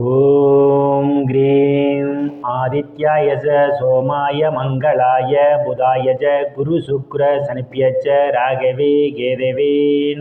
ஓம் cream ஆதித்யாய சோமாய மங்களாய புதாய குரு சுக்ர சனிப்பியச்ச ராகவே கேதவே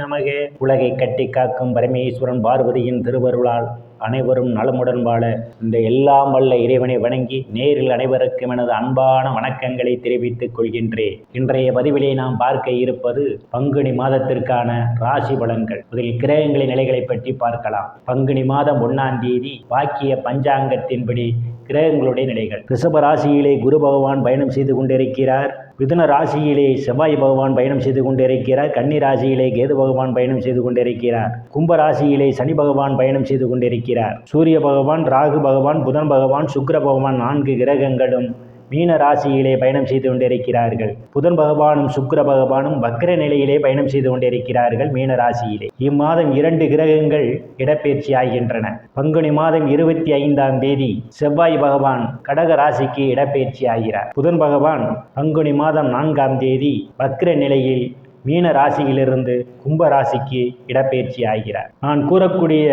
நமக. உலகை கட்டி காக்கும் பரமேஸ்வரன் பார்வதியின் திருவருளால் அனைவரும் நலமுடன் வாழ இந்த எல்லாம் வல்ல இறைவனை வணங்கி நேரில் அனைவருக்கும் எனது அன்பான வணக்கங்களை தெரிவித்துக் கொள்கின்றேன். இன்றைய பதிவிலே நாம் பார்க்க இருப்பது பங்குனி மாதத்திற்கான ராசி பலன்கள். இதில் கிரகங்களின் நிலைகளை பற்றி பார்க்கலாம். பங்குனி மாதம் 1ஆம் தேதி வாக்கிய பஞ்சாங்கத்தின்படி கிரகங்களுடைய நிலைகள். ரிஷப ராசியிலே குரு பகவான் பயணம் செய்து கொண்டிருக்கிறார். மிதுன ராசியிலே செவ்வாய் பகவான் பயணம் செய்து கொண்டிருக்கிறார். கன்னி ராசியிலே கேது பகவான் பயணம் செய்து கொண்டிருக்கிறார். கும்ப ராசியிலே சனி பகவான் பயணம் செய்து கொண்டிருக்கிறார். சூரிய பகவான், ராகு பகவான், புதன் பகவான், சுக்கிர பகவான் 4 கிரகங்களும் மீன ராசியிலே பயணம் செய்து கொண்டிருக்கிறார்கள். புதன் பகவானும் சுக்கிர பகவானும் வக்ர நிலையிலே பயணம் செய்து கொண்டிருக்கிறார்கள் மீன ராசியிலே. இம்மாதம் 2 கிரகங்கள் இடப்பெயர்ச்சி ஆகின்றன. பங்குனி மாதம் 25ஆம் தேதி செவ்வாய் பகவான் கடக ராசிக்கு இடப்பெயர்ச்சி ஆகிறார். புதன் பகவான் பங்குனி மாதம் 4ஆம் தேதி வக்ர நிலையில் மீன ராசியிலிருந்து கும்ப ராசிக்கு இடப்பெயர்ச்சி ஆகிறார். நான் கூறக்கூடிய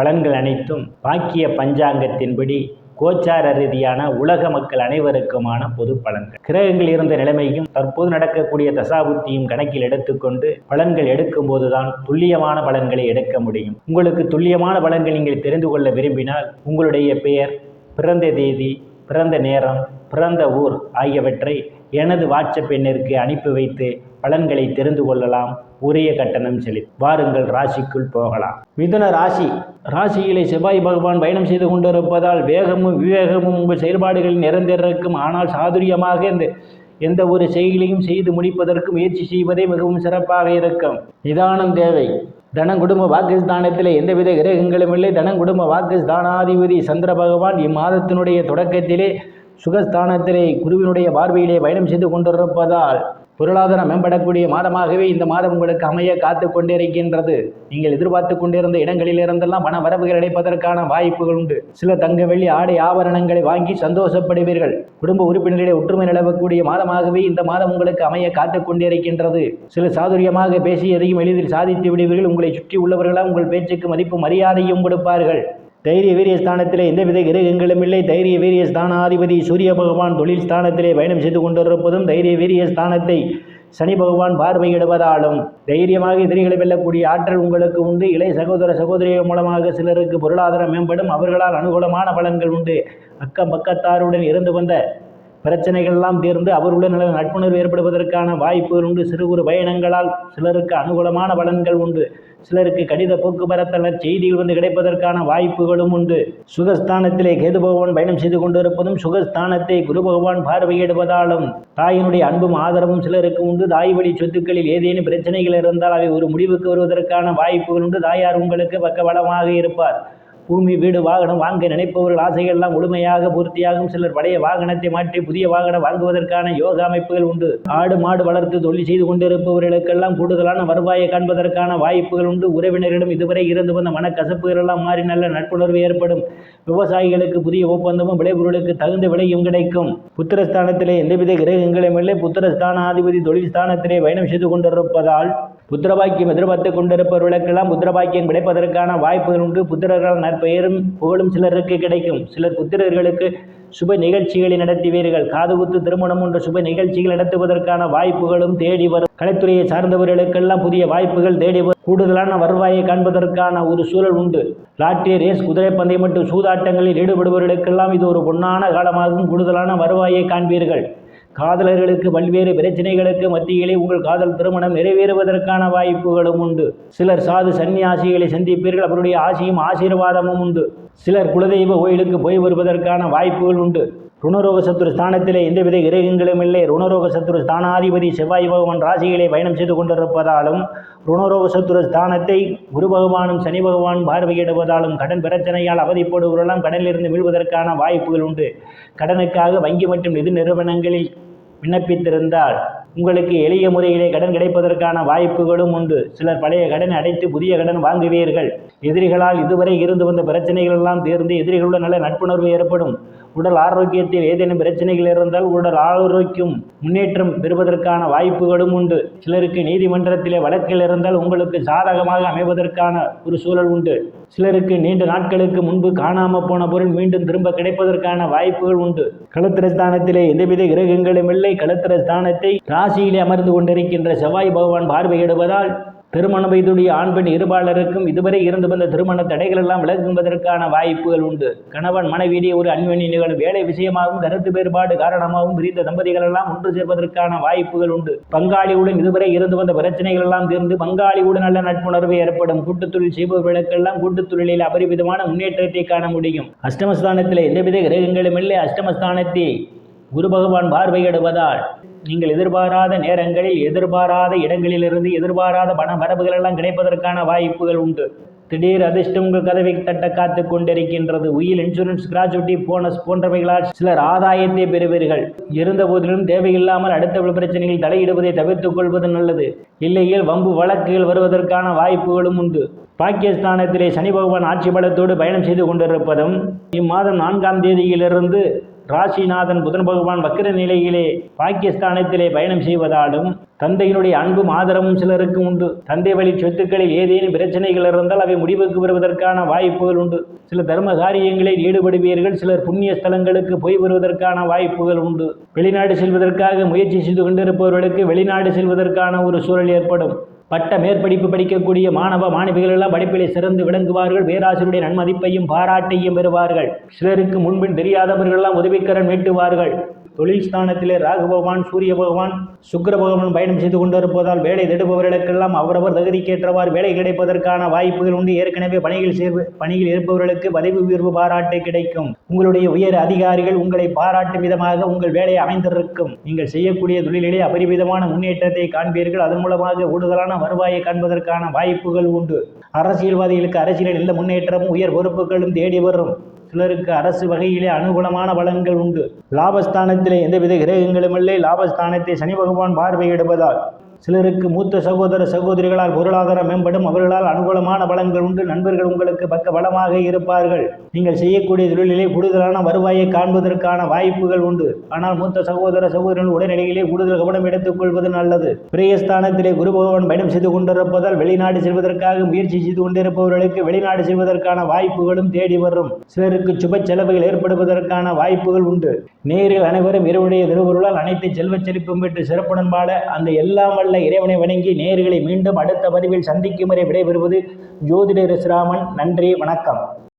பலன்கள் அனைத்தும் வாக்கிய பஞ்சாங்கத்தின்படி கோச்சார ரீதியான உலக மக்கள் அனைவருக்குமான பொது பலன்கள். கிரகங்கள் இருந்த நிலைமையும் தற்போது நடக்கக்கூடிய தசாபுத்தியும் கணக்கில் எடுத்துக்கொண்டு பலன்கள் எடுக்கும் போதுதான் துல்லியமான பலன்களை எடுக்க முடியும். உங்களுக்கு துல்லியமான பலன்கள் நீங்கள் தெரிந்து கொள்ள விரும்பினால் உங்களுடைய பெயர், பிறந்த தேதி, பிறந்த நேரம், பிறந்த ஊர் ஆகியவற்றை எனது வாட்ஸ்அப் எண்ணிற்கு அனுப்பி வைத்து பலன்களை தெரிந்து கொள்ளலாம். உரிய கட்டணம் செலுத்தி வாருங்கள் ராசிக்குள் போகலாம். மிதுன ராசியிலே செவ்வாய் பகவான் பயணம் செய்து கொண்டிருப்பதால் வேகமும் விவேகமும் உங்கள் செயல்பாடுகளில் நிரந்தரிக்கும். ஆனால் சாதுரியமாக எந்த ஒரு செயலையும் செய்து முடிப்பதற்கு முயற்சி செய்வதே மிகவும் சிறப்பாக இருக்கும். நிதானம் தேவை. தனம் குடும்ப வாக்குஸ்தானத்திலே எந்தவித கிரகங்களும் இல்லை. தனம் குடும்ப வாக்குஸ்தானாதிபதி சந்திர பகவான் இம்மாதத்தினுடைய தொடக்கத்திலே சுகஸ்தானத்திலே குருவினுடைய பார்வையிலே பயணம் செய்து கொண்டிருப்பதால் பொருளாதாரம் மேம்படக்கூடிய மாதமாகவே இந்த மாதம் உங்களுக்கு அமைய காத்து கொண்டிருக்கின்றது. நீங்கள் எதிர்பார்த்து கொண்டிருந்த இடங்களிலிருந்தெல்லாம் பண வரவுகள் கிடைப்பதற்கான வாய்ப்புகள் உண்டு. சில தங்க வெள்ளி ஆடை ஆபரணங்களை வாங்கி சந்தோஷப்படுவீர்கள். குடும்ப உறுப்பினர்களை ஒற்றுமை நிலவக்கூடிய மாதமாகவே இந்த மாதம் உங்களுக்கு அமைய காத்து கொண்டிருக்கின்றது. சில சாதுரியமாக பேசியதையும் எளிதில் சாதித்து விடுவீர்கள். உங்களை சுற்றி உள்ளவர்களால் உங்கள் பேச்சுக்கு மதிப்பு மரியாதையும் கொடுப்பார்கள். தைரிய வீரிய ஸ்தானத்திலே எந்தவித கிரகங்களும் இல்லை. தைரிய வீரிய ஸ்தானாதிபதி சூரிய பகவான் தொழில் ஸ்தானத்திலே பயணம் செய்து கொண்டிருப்பதும் தைரிய வீரிய ஸ்தானத்தை சனி பகவான் பார்வையிடுவதாலும் தைரியமாக எதிரிகளை வெல்லக்கூடிய ஆற்றல் உங்களுக்கு உண்டு. இளைய சகோதர சகோதரிகள் மூலமாக சிலருக்கு பொருளாதாரம் மேம்படும். அவர்களால் அனுகூலமான பலன்கள் உண்டு. அக்கம் பக்கத்தாருடன் இருந்து வந்த பிரச்சனைகள்லாம் தீர்ந்து அவர்களுடன் நல்ல நட்புணர்வு ஏற்படுவதற்கான வாய்ப்புகள் உண்டு. சிறு குறு பயணங்களால் சிலருக்கு அனுகூலமான பலன்கள் உண்டு. சிலருக்கு கடித போக்குவரத்து செய்திகள் கிடைப்பதற்கான வாய்ப்புகளும் உண்டு. சுகஸ்தானத்திலே கேது பகவான் பயணம் செய்து கொண்டிருப்பதும் சுகஸ்தானத்தை குரு பகவான் பார்வையிடுவதாலும் தாயினுடைய அன்பும் ஆதரவும் சிலருக்கு உண்டு. தாய் வழி சொத்துக்களில் ஏதேனும் பிரச்சனைகள் இருந்தால் அவை ஒரு முடிவுக்கு வருவதற்கான வாய்ப்புகள் உண்டு. தாயார் உங்களுக்கு பக்கபலமாக இருப்பார். பூமி, வீடு, வாகனம் வாங்க நினைப்பவர்கள் ஆசைகள்லாம் முழுமையாக பூர்த்தியாகும். சிலர் பழைய வாகனத்தை மாற்றி புதிய வாகனம் வாங்குவதற்கான யோக அமைப்புகள் உண்டு. ஆடு மாடு வளர்த்து தொழில் செய்து கொண்டிருப்பவர்களுக்கெல்லாம் கூடுதலான வருவாயை காண்பதற்கான வாய்ப்புகள் உண்டு. உறவினரிடம் இதுவரை இருந்து வந்த மனக்கசப்புகள் எல்லாம் மாறி நல்ல நட்புணர்வு ஏற்படும். விவசாயிகளுக்கு புதிய ஒப்பந்தமும் விளைபொருளுக்கு தகுந்த விலையும் கிடைக்கும். புத்திரஸ்தானத்திலே எந்தவித கிரகங்களும் இல்லை. புத்திரஸ்தானாதிபதி தொழில் ஸ்தானத்திலே பயணம் செய்து கொண்டிருப்பதால் புத்திரபாக்கியம் எதிர்பார்த்து கொண்டிருப்பவர்களுக்கெல்லாம் புத்திரபாக்கியம் கிடைப்பதற்கான வாய்ப்புகள் உண்டு. புத்திரர்கள் நற்பெயரும் புகழும் சிலருக்கு கிடைக்கும். சிலர் புத்திரர்களுக்கு சுப நிகழ்ச்சிகளை நடத்துவீர்கள். காதுகுத்து திருமணம் போன்ற சுப நிகழ்ச்சிகள் நடத்துவதற்கான வாய்ப்புகளும் தேடி வரும். கலைத்துறையை சார்ந்தவர்களுக்கெல்லாம் புதிய வாய்ப்புகள் தேடி வரும். கூடுதலான வருவாயை காண்பதற்கான ஒரு சூழல் உண்டு. லாட்டரி, ரேஸ், குதிரை பந்தயம் மற்றும் சூதாட்டங்களில் ஈடுபடுபவர்களுக்கெல்லாம் இது ஒரு பொன்னான காலமாகவும் கூடுதலான வருவாயை காண்பீர்கள். காதலர்களுக்கு பல்வேறு பிரச்சனைகளுக்கு மத்தியிலே உங்கள் காதல் திருமணம் நிறைவேறுவதற்கான வாய்ப்புகளும் உண்டு. சிலர் சாது சன்னியாசிகளை சந்திப்பீர்கள். அவருடைய ஆசியும் ஆசீர்வாதமும் உண்டு. சிலர் குலதெய்வ கோயிலுக்கு போய் வருவதற்கான வாய்ப்புகள் உண்டு. ருணரோக சத்துரு ஸ்தானத்திலே எந்தவித கிரகங்களும் இல்லை. ருணரோக சத்துரு ஸ்தானாதிபதி செவ்வாய் பகவான் ராசிகளை பயணம் செய்து கொண்டிருப்பதாலும் ருணரோக சத்துரு ஸ்தானத்தை குரு பகவானும் சனி பகவானும் பார்வையிடுவதாலும் கடன் பிரச்சனையால் அவதிப்படுவதெல்லாம் கடனிலிருந்து மீள்வதற்கான வாய்ப்புகள் உண்டு. கடனுக்காக வங்கி மற்றும் நிதி நிறுவனங்களில் விண்ணப்பித்திருந்தால் உங்களுக்கு எளிய முறையிலே கடன் கிடைப்பதற்கான வாய்ப்புகளும் உண்டு. சிலர் பழைய கடனை அடைத்து புதிய கடன் வாங்குவீர்கள். எதிரிகளால் இதுவரை இருந்து வந்த பிரச்சனைகள் எல்லாம் தீர்ந்து எதிரிகளுடன் நல்ல நட்புணர்வு ஏற்படும். உடல் ஆரோக்கியத்தில் ஏதேனும் பிரச்சனைகள் இருந்தால் உடல் ஆரோக்கியம் முன்னேற்றம் பெறுவதற்கான வாய்ப்புகளும் உண்டு. சிலருக்கு நீதிமன்றத்திலே வழக்கில் இருந்தால் உங்களுக்கு சாதகமாக அமைவதற்கான ஒரு சூழல் உண்டு. சிலருக்கு நீண்ட நாட்களுக்கு முன்பு காணாம போன பொருள் மீண்டும் திரும்ப கிடைப்பதற்கான வாய்ப்புகள் உண்டு. களத்திரஸ்தானத்திலே எந்தவித கிரகங்களும் இல்லை. களத்திரஸ்தானத்தை ராசியிலே அமர்ந்து கொண்டிருக்கின்ற செவ்வாய் பகவான் பார்வையிடுவதால் திருமண வயதுடைய ஆண் பெண் இருபாலருக்கும் இதுவரை இருந்து வந்த திருமண தடைகள் எல்லாம் விலகுவதற்கான வாய்ப்புகள் உண்டு. கணவன் மனைவியிடையே ஒரு அன்பின் நிகழ்வு வேலை விஷயமாகவும் கருத்து வேறுபாடு காரணமாகவும் பிரிந்த தம்பதிகள் எல்லாம் ஒன்று சேர்வதற்கான வாய்ப்புகள் உண்டு. பங்காளியுடன் இதுவரை இருந்து வந்த பிரச்சனைகள் எல்லாம் தீர்ந்து பங்காளியுடன் நல்ல நட்புணர்வு ஏற்படும். கூட்டுத் தொழில் செய்பவர்களுக்கெல்லாம் கூட்டுத் தொழிலில் அபரிவிதமான முன்னேற்றத்தை காண முடியும். அஷ்டமஸ்தானத்தில் எந்தவித கிரகங்களும் இல்லை. அஷ்டமஸ்தானத்தை குரு பகவான் பார்வையிடுவதால் நீங்கள் எதிர்பாராத நேரங்களில் எதிர்பாராத இடங்களிலிருந்து எதிர்பாராத பண வரவுகள் எல்லாம் கிடைப்பதற்கான வாய்ப்புகள் உண்டு. திடீர் அதிர்ஷ்டம் உங்கள் கதவை தட்ட காத்து கொண்டிருக்கின்றது. உயில் இன்சூரன்ஸ், கிராஜுவிட்டி, போனஸ் போன்றவைகளால் சிலர் ஆதாயத்தை பெறுவீர்கள். இருந்த போதிலும் தேவையில்லாமல் அடுத்த பிரச்சனைகள் தலையிடுவதை தவிர்த்துக் கொள்வது நல்லது. இல்லையில் வம்பு வழக்குகள் வருவதற்கான வாய்ப்புகளும் உண்டு. பாகிஸ்தானத்திலே சனி பகவான் ஆட்சி பலத்தோடு பயணம் செய்து கொண்டிருப்பதும் இம்மாதம் 4ஆம் தேதியிலிருந்து ராசிநாதன் புதன் பகவான் வக்கிர நிலையிலே பாகிஸ்தானத்திலே பயணம் செய்வதாலும் தந்தையினுடைய அன்பும் ஆதரவும் சிலருக்கு உண்டு. தந்தை வழி சொத்துக்களில் ஏதேனும் பிரச்சனைகள் இருந்தால் அவை முடிவுக்கு வருவதற்கான வாய்ப்புகள் உண்டு. சில தர்ம காரியங்களில் ஈடுபடுவீர்கள். சிலர் புண்ணிய ஸ்தலங்களுக்கு போய் வருவதற்கான வாய்ப்புகள் உண்டு. வெளிநாடு செல்வதற்காக முயற்சி செய்து கொண்டிருப்பவர்களுக்கு வெளிநாடு செல்வதற்கான ஒரு சூழல் ஏற்படும். பட்ட மேற்படிப்பு படிக்கக்கூடிய மாணவ மாணவிகள் எல்லாம் படிப்பிலே சிறந்து விளங்குவார்கள். பேராசிரியருடைய நன்மதிப்பையும் பாராட்டையும் பெறுவார்கள். சிலருக்கு முன்பின் தெரியாதவர்கள் எல்லாம் உதவிக்கரம் நீட்டுவார்கள். தொழில் ஸ்தானத்திலே ராகு பகவான், சூரிய பகவான், சுக்கிர பகவான் பயணம் செய்து கொண்டிருப்பதால் வேலை தேடுபவர்களுக்கெல்லாம் அவரவர் தகுதிக்கேற்றவாறு வேலை கிடைப்பதற்கான வாய்ப்புகள் உண்டு. ஏற்கனவே பணியில் இருப்பவர்களுக்கு பதவி உயர்வு பாராட்டு கிடைக்கும். உங்களுடைய உயர் அதிகாரிகள் உங்களை பாராட்டும் விதமாக உங்கள் வேலை அமைந்திருக்கும். நீங்கள் செய்யக்கூடிய தொழிலிலே அபரிவிதமான முன்னேற்றத்தை காண்பீர்கள். அதன் மூலமாக கூடுதலான வருவாயை காண்பதற்கான வாய்ப்புகள் உண்டு. அரசியல்வாதிகளுக்கு அரசியலில் நல்ல முன்னேற்றமும் உயர் பொறுப்புகளும் தேடி வரும். சிலருக்கு அரசு வகையிலே அனுகூலமான பலன்கள் உண்டு. லாபஸ்தானத்திலே எந்தவித கிரகங்களும் இல்லை. லாபஸ்தானத்தை சனி பகவான் பார்வையிடுவதால் சிலருக்கு மூத்த சகோதர சகோதரிகளால் பொருளாதாரம் மேம்படும். அவர்களால் அனுகூலமான பலன்கள் உண்டு. நண்பர்கள் உங்களுக்கு பக்க பலமாக இருப்பார்கள். நீங்கள் செய்யக்கூடிய தொழிலிலே கூடுதலான வருவாயை காண்பதற்கான வாய்ப்புகள் உண்டு. ஆனால் மூத்த சகோதர சகோதரர்கள் உடல்நிலையிலே கூடுதல் கவனம் எடுத்துக் கொள்வது நல்லது. பிரியஸ்தானத்திலே குரு பகவான் பயணம் செய்து கொண்டிருப்பதால் வெளிநாடு செல்வதற்காக முயற்சி செய்து கொண்டிருப்பவர்களுக்கு வெளிநாடு செல்வதற்கான வாய்ப்புகளும் தேடி வரும். சிலருக்கு சுப செலவுகள் ஏற்படுவதற்கான வாய்ப்புகள் உண்டு. நேரில் அனைவரும் இறைவனுடைய திருவருளால் அனைத்து செல்வச் செழிப்பும் பெற்று சிறப்புடன் வாழ அந்த எல்லாம் இறைவனை வணங்கி நேயர்களை மீண்டும் அடுத்த பதிவில் சந்திக்கும் வரை விடைபெறுவது ஜோதிடர் ராமன். நன்றி, வணக்கம்.